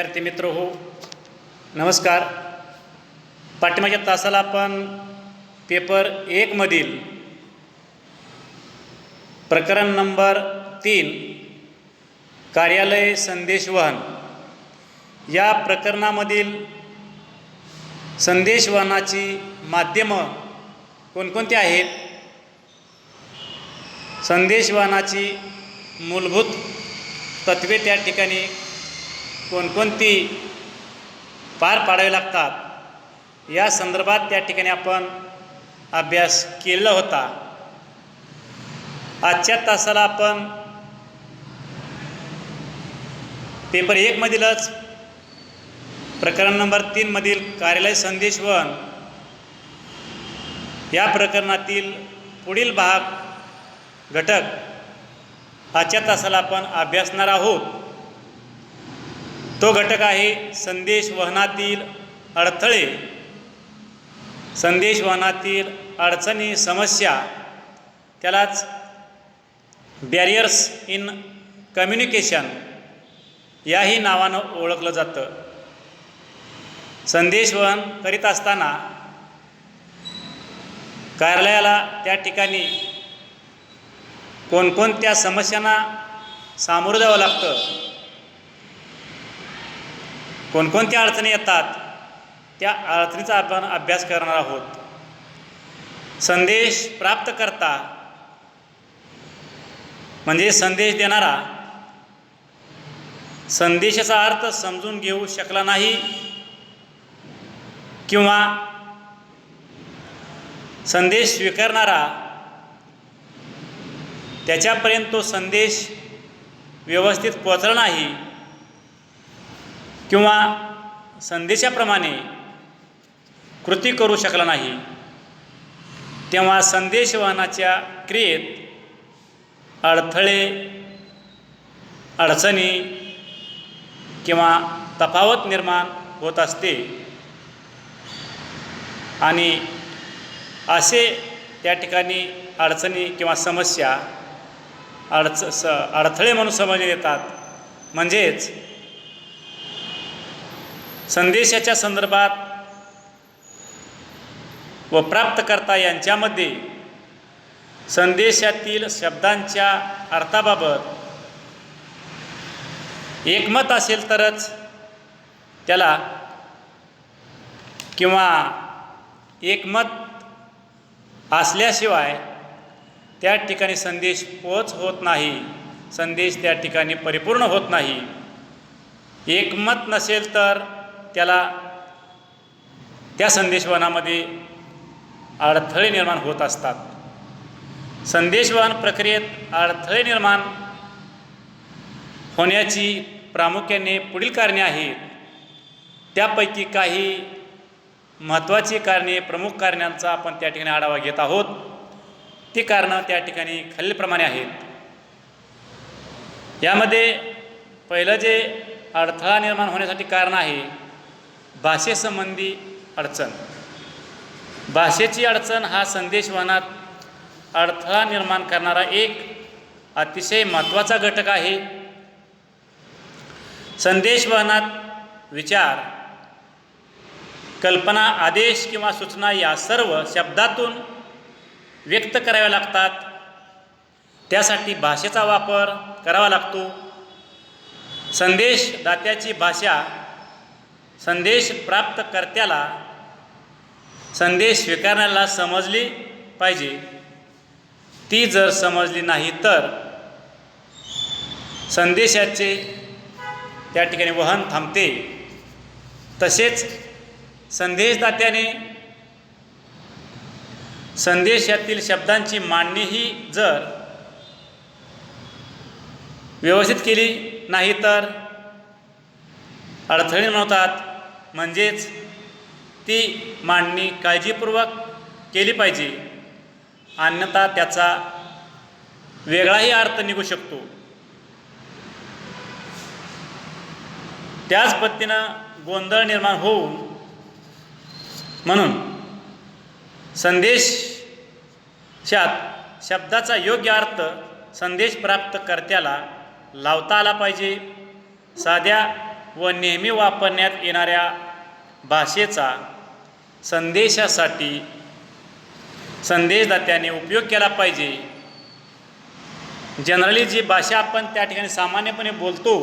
विद्यार्थी मित्र हो, नमस्कार. पाठीमागच्या तासाला आपण पेपर 1 मधील प्रकरण नंबर 3 कार्यालय संदेशवहन या प्रकरणामधील संदेशवहनाची माध्यमं कोणकोणती आहेत, संदेशवहनाची मूलभूत तत्त्वे त्या ठिकाणी कोणकोणती पार पाडावी लागतात या संदर्भात त्या ठिकाणी आपण अभ्यास केलेला होता. आजच्या तासाला आपण पेपर 1 मधीलच प्रकरण नंबर 3 मधील कार्यालय संदेशवहन या प्रकरणातील पुढील भाग घटक आजच्या तासाला आपण अभ्यासणार आहोत. तो घटक आहे संदेशवहनातील अडथळे, संदेशवहनातील अडचणी, समस्या, त्यालाच बॅरियर्स इन कम्युनिकेशन याही नावानं ओळखलं जातं. संदेशवहन करीत असताना कार्यालयाला त्या ठिकाणी कोणकोणत्या समस्यांना सामोरं जावं लागतं, कोणकोणत्या अडचणी येतात त्या अडचणीचा आपण अभ्यास करणार आहोत. संदेश प्राप्तकर्ता म्हणजे संदेश देणारा संदेशाचा अर्थ समजून घेऊ शकला नाही किंवा संदेश स्वीकारणारा त्याच्यापर्यंत तो संदेश व्यवस्थित पोचला नाही किंवा संदेशाप्रमाणे कृती करू शकला नाही, तेव्हा संदेशवहनाच्या क्रियेत अडथळे, अडचणी किंवा तफावत निर्माण होत असते. आणि असे त्या ठिकाणी अडचणी किंवा समस्या अडथळे म्हणून समजले येतात. म्हणजेच संदेशाच्या संदर्भात व प्राप्तकर्ता यांच्यामध्ये संदेशातील शब्दांच्या अर्थाबाबत एकमत असेल तरच त्याला किंवा एकमत असल्याशिवाय त्या ठिकाणी संदेश पोच होत नाही, संदेश त्या ठिकाणी परिपूर्ण होत नाही. एकमत नसेल तर त्याला त्या संदेशवहनामध्ये अडथळे निर्माण होत असतात. संदेशवहन प्रक्रियेत अडथळे निर्माण होण्याची प्रामुख्याने पुढील कारणे आहेत. त्यापैकी काही महत्त्वाची कारणे, प्रमुख कारणांचा आपण त्या ठिकाणी आढावा घेत आहोत. ती कारणं त्या ठिकाणी खालीलप्रमाणे आहेत. यामध्ये पहिलं जे अडथळा निर्माण होण्यासाठी कारण आहे भाषेसंबंधी अडचण. भाषेची अडचण हा संदेशवहनात अडथळा निर्माण करणारा एक अतिशय महत्त्वाचा घटक आहे. संदेशवहनात विचार, कल्पना, आदेश किंवा सूचना या सर्व शब्दातून व्यक्त कराव्या लागतात. त्यासाठी भाषेचा वापर करावा लागतो. संदेशदात्याची भाषा संदेश प्राप्तकर्त्याला, संदेश स्वीकारण्याला समजली पाहिजे. ती जर समजली नाही तर संदेशाचे त्या ठिकाणी वहन थांबते. तसेच संदेशदात्याने संदेशातील शब्दांची मांडणीही जर व्यवस्थित केली नाही तर अडथळे निर्माण होतात. म्हणजेच ती मांडणी काळजीपूर्वक केली पाहिजे, अन्यथा त्याचा वेगळाही अर्थ निघू शकतो. त्याच पद्धतीनं गोंधळ निर्माण होऊ म्हणून संदेशात शब्दाचा योग्य अर्थ संदेश प्राप्तकर्त्याला लावता आला पाहिजे. साध्या व नेहमी वापरण्यात येणाऱ्या भाषेचा संदेशासाठी संदेशदात्याने उपयोग केला पाहिजे. जनरली जी भाषा आपण त्या ठिकाणी सामान्यपणे बोलतो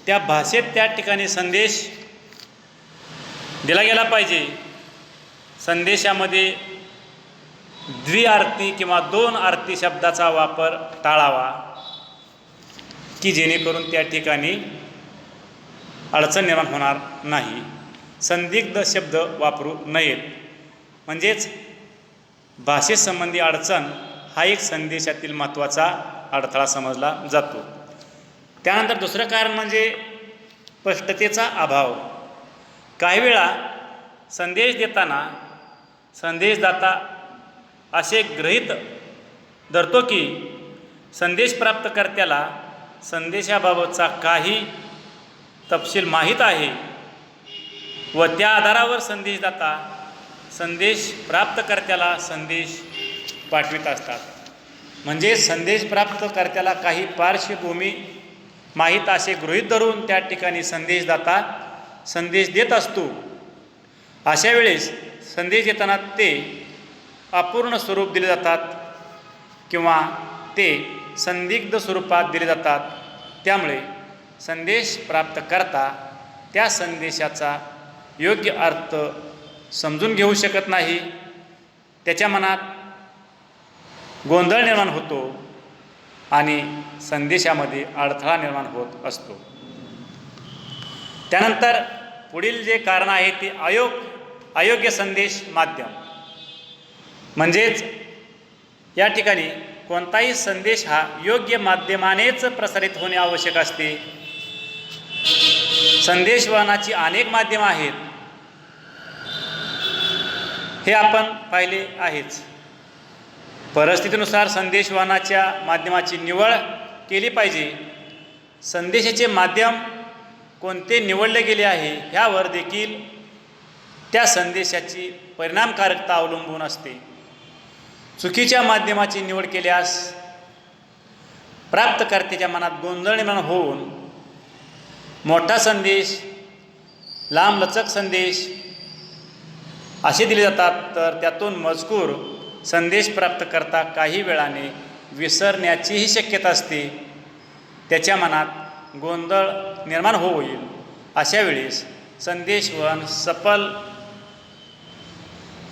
त्या भाषेत त्या ठिकाणी संदेश दिला गेला पाहिजे. संदेशामध्ये द्विअर्थी किंवा दोन अर्थी शब्दाचा वापर टाळावा की जेणेकरून त्या ठिकाणी अडचण निर्माण होणार नाही. संदिग्ध शब्द वापरू नयेत. म्हणजेच भाषेसंबंधी अडचण हा एक संदेशातील महत्त्वाचा अडथळा समजला जातो. त्यानंतर दुसरं कारण म्हणजे स्पष्टतेचा अभाव. काही वेळा संदेश देताना संदेशदाता असे गृहीत धरतो की संदेश प्राप्तकर्त्याला संदेशाबाबतचा काही तपशील माहीत आहे व त्या आधारावर संदेशदाता संदेश प्राप्तकर्त्याला संदेश पाठवित असतात. म्हणजे संदेश प्राप्तकर्त्याला काही पार्श्वभूमी माहीत असे गृहीत धरून त्या ठिकाणी संदेशदाता संदेश देत असतो. अशा वेळेस संदेश देताना ते अपूर्ण स्वरूप दिले जातात किंवा ते संदिग्ध स्वरूपात दिले जातात. त्यामुळे संदेश प्राप्तकर्ता त्या संदेशाचा योग्य अर्थ समजून घेऊ शकत नाही. त्याच्या मनात गोंधळ निर्माण होतो आणि संदेशामध्ये अडथळा निर्माण होत असतो. त्यानंतर पुढील जे कारण आहे ते अयोग्य संदेश माध्यम. म्हणजेच या ठिकाणी कोणताही संदेश हा योग्य माध्यमानेच प्रसारित होणे आवश्यक असते. संदेशवहनाची अनेक माध्यमं आहेत हे आपण पाहिले आहेच. परिस्थितीनुसार संदेशवहनाच्या माध्यमाची निवड केली पाहिजे. संदेशाचे माध्यम कोणते निवडले गेले आहे ह्यावर देखील त्या संदेशाची परिणामकारकता अवलंबून असते. चुकीच्या माध्यमाची निवड केल्यास प्राप्तकर्त्याच्या मनात गोंधळ निर्माण होऊन मोठा संदेश, लांबलचक संदेश असे दिले जातात. तर त्यातून मजकूर संदेश प्राप्तकर्ता काही वेळाने विसरण्याचीही शक्यता असते. त्याच्या मनात गोंधळ निर्माण होईल. अशा वेळेस संदेशवहन सफल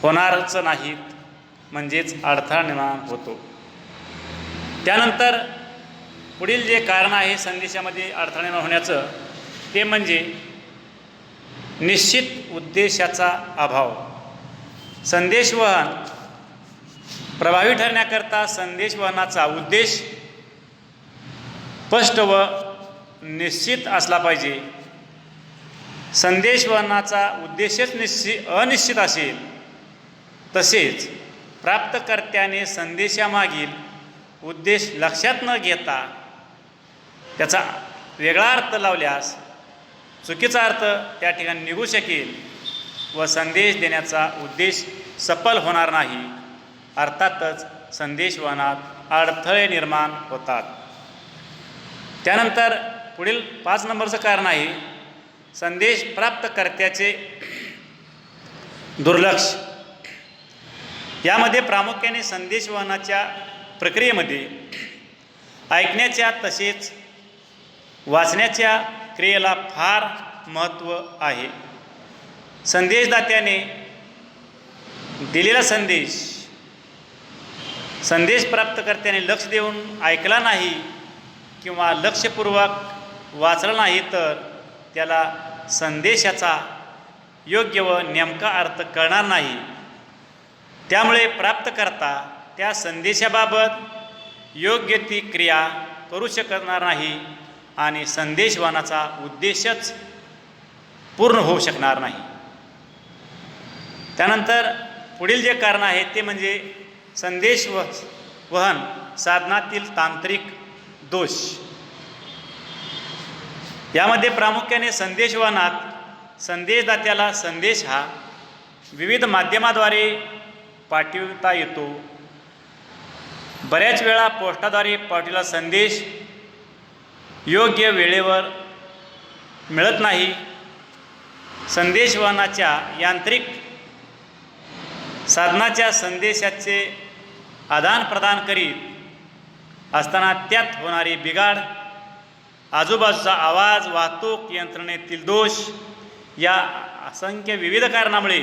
होणारच नाहीत. म्हणजेच अडथळा निर्माण होतो. त्यानंतर पुढील जे कारण आहे संदेशामध्ये अडथळा निर्माण होण्याचं ते म्हणजे निश्चित उद्देशाचा अभाव. संदेशवहन प्रभावी ठरण्याकरता संदेशवहनाचा उद्देश स्पष्ट व निश्चित असला पाहिजे. संदेशवहनाचा उद्देशच अनिश्चित असेल तसेच प्राप्तकर्त्याने संदेशामागील उद्देश लक्षात न घेता त्याचा वेगळा अर्थ लावल्यास चुकीचा अर्थ त्या ठिकाणी निघू शकेल व संदेश देण्याचा उद्देश सफल होणार नाही. अर्थातच संदेशवहनात अडथळे निर्माण होतात. त्यानंतर पुढील 5 नंबरचं कारण आहे संदेश प्राप्तकर्त्याचे दुर्लक्ष. यामध्ये प्रामुख्याने संदेशवहनाच्या प्रक्रियेमध्ये ऐकण्याच्या तसेच वाचण्याच्या क्रियेला फार महत्त्व आहे. संदेशदात्याने दिलेला संदेश प्राप्तकर्त्याने लक्ष देऊन ऐकला नाही किंवा लक्षपूर्वक वाचला नाही तर त्याला संदेशाचा योग्य व नेमका अर्थ कळणार नाही. त्यामुळे प्राप्तकर्ता त्या संदेशाबाबत योग्य ती क्रिया करू शकणार नाही आणि संदेशवहनाचा उद्देशच पूर्ण होऊ शकणार नाही. त्यानंतर पुढील जे कारण आहे ते म्हणजे संदेशवहन साधनातील तांत्रिक दोष. यामध्ये प्रामुख्याने संदेशवहनात संदेशदात्याला संदेश हा विविध माध्यमाद्वारे पाठविता येतो. बऱ्याच वेळा पोस्टाद्वारे पाठविलेला संदेश योग्य वेळेवर मिळत नाही. संदेशवहनाच्या यांत्रिक साधनाच्या संदेशाचे आदानप्रदान करीत असताना त्यात होणारी बिघाड, आजूबाजूचा आवाज, वाहतूक यंत्रणेतील दोष या असंख्य विविध कारणामुळे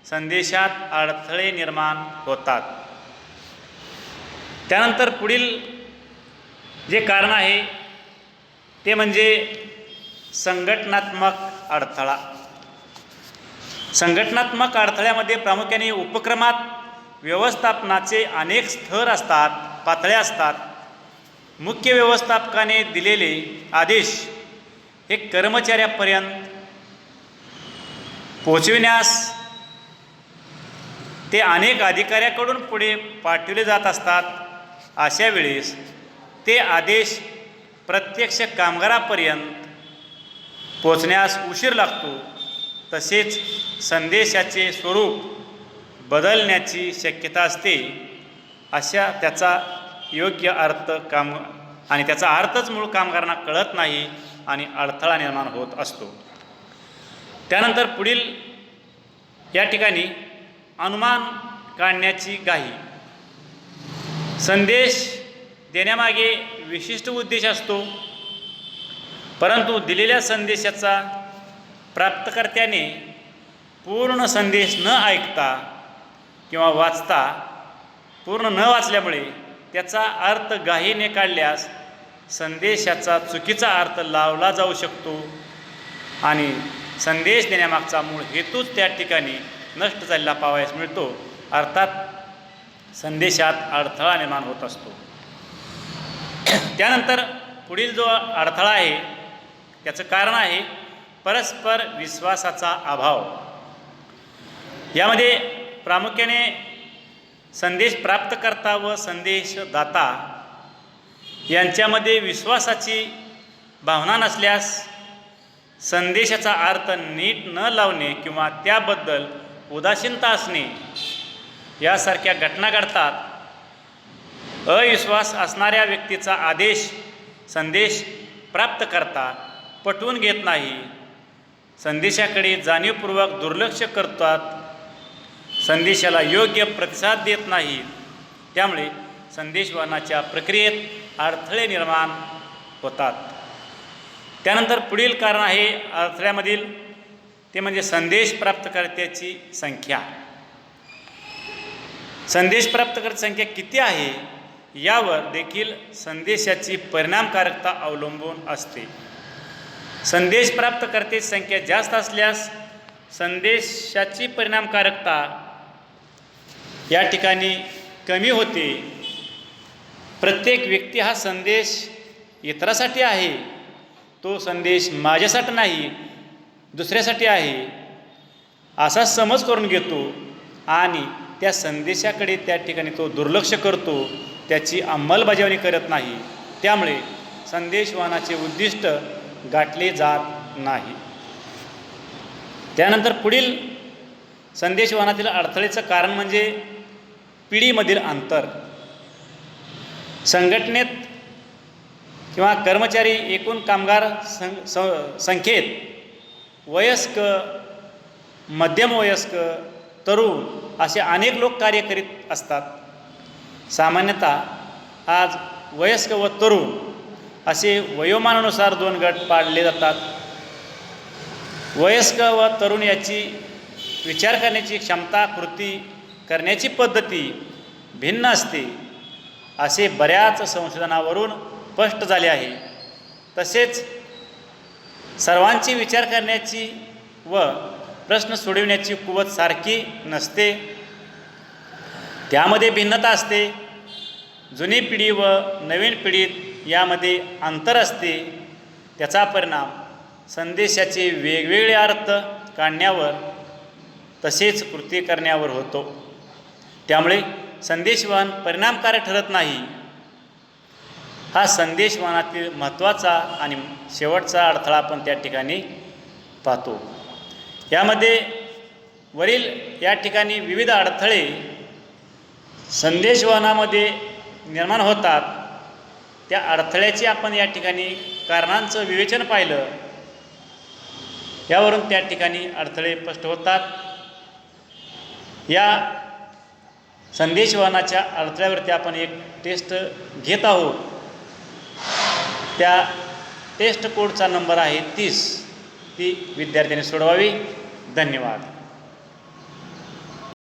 संदेशात अडथळे निर्माण होतात. त्यानंतर पुढील जे कारण आहे ते म्हणजे संघटनात्मक अडथळा. संघटनात्मक अडथळ्यामध्ये प्रामुख्याने उपक्रमात व्यवस्थापनाचे अनेक स्तर असतात, पातळ्या असतात. मुख्य व्यवस्थापकाने दिलेले आदेश हे कर्मचाऱ्यापर्यंत पोहोचविण्यास ते अनेक अधिकाऱ्याकडून पुढे पाठविले जात असतात. अशा वेळेस ते आदेश प्रत्यक्ष कामगारापर्यंत पोचण्यास उशीर लागतो. तसेच संदेशाचे स्वरूप बदलण्याची शक्यता असते. अशा त्याचा योग्य अर्थ आणि त्याचा अर्थच मूळ कामगारांना कळत नाही आणि अडथळा निर्माण होत असतो. त्यानंतर पुढील या ठिकाणी अनुमान काढण्याची घाई. संदेश देण्यामागे विशिष्ट उद्देश असतो, परंतु दिलेल्या संदेशाचा प्राप्तकर्त्याने पूर्ण संदेश न ऐकता किंवा वाचता पूर्ण न वाचल्यामुळे त्याचा अर्थ घाईने काढल्यास संदेशाचा चुकीचा अर्थ लावला जाऊ शकतो आणि संदेश देण्यामागचा मूळ हेतूच त्या ठिकाणी नष्ट झालेला पाहावयास मिळतो. अर्थात संदेशात अडथळा निर्माण होत असतो. त्यानंतर पुढील जो अडथळा आहे त्याचं कारण आहे परस्पर विश्वासाचा अभाव. यामध्ये प्रामुख्याने संदेश प्राप्तकर्ता व संदेशदाता यांच्यामध्ये विश्वासाची भावना नसल्यास संदेशाचा अर्थ नीट न लावणे किंवा त्याबद्दल उदासीनता असणे यासारख्या घटना घडतात. अविश्वास असणाऱ्या व्यक्तीचा संदेश प्राप्तकर्ता पटवून घेत नाही, संदेशाकडे जाणीवपूर्वक दुर्लक्ष करतात, संदेशाला योग्य प्रतिसाद देत नाही. त्यामुळे संदेशवहनाच्या प्रक्रियेत अडथळे निर्माण होतात. त्यानंतर पुढील कारण आहे अडथळ्यामधील ते म्हणजे संदेश प्राप्तकर्त्याची संख्या. संदेश प्राप्तकर्त्याची संख्या किती आहे यावर देखील संदेशाची परिणामकारकता अवलंबून असते. संदेश प्राप्तकर्त्याची संख्या जास्त असल्यास संदेशाची परिणामकारकता या ठिकाणी कमी होते. प्रत्येक व्यक्ती हा संदेश इतरासाठी आहे, तो संदेश माझ्यासाठी नाही दुसऱ्यासाठी आहे असा समज करून घेतो आणि त्या संदेशाकडे त्या ठिकाणी तो दुर्लक्ष करतो, त्याची अंमलबजावणी करत नाही. त्यामुळे संदेशवहनाचे उद्दिष्ट गाठले जात नाही. त्यानंतर पुढील संदेशवहनातील अडथळेचं कारण म्हणजे पिढीमधील अंतर. संघटनेत किंवा कर्मचारी एकूण कामगार संख्येत वयस्क, मध्यमवयस्क, तरुण असे अनेक लोक कार्य करीत असतात. सामान्यतः आज वयस्क व तरुण असे वयोमानानुसार दोन गट पाडले जातात. वयस्क व तरुण याची विचार करण्याची क्षमता, कृती करण्याची पद्धती भिन्न असते असे बऱ्याच संशोधनावरून स्पष्ट झाले आहे. तसेच सर्वांची विचार करण्याची व प्रश्न सोडविण्याची कुवत सारखी नसते, त्यामध्ये भिन्नता असते. जुनी पिढी व नवीन पिढीत यामध्ये अंतर असते. त्याचा परिणाम संदेशाचे वेगवेगळे अर्थ काढण्यावर तसेच कृती करण्यावर होतो. त्यामुळे संदेशवहन परिणामकारक ठरत नाही. हा संदेशवहनातील महत्त्वाचा आणि शेवटचा अडथळा आपण त्या ठिकाणी पाहतो. यामध्ये वरील या ठिकाणी विविध अडथळे संदेशवहनामध्ये निर्माण होतात. त्या अडथळ्याचे आपण या ठिकाणी कारणांचं विवेचन पाहिलं यावरून त्या ठिकाणी अडथळे स्पष्ट होतात. या संदेशवहनाच्या अडथळ्यावरती आपण एक टेस्ट घेत आहोत. त्या टेस्ट कोडचा नंबर आहे 30. ती विद्यार्थ्यांनी सोडवावी. धन्यवाद.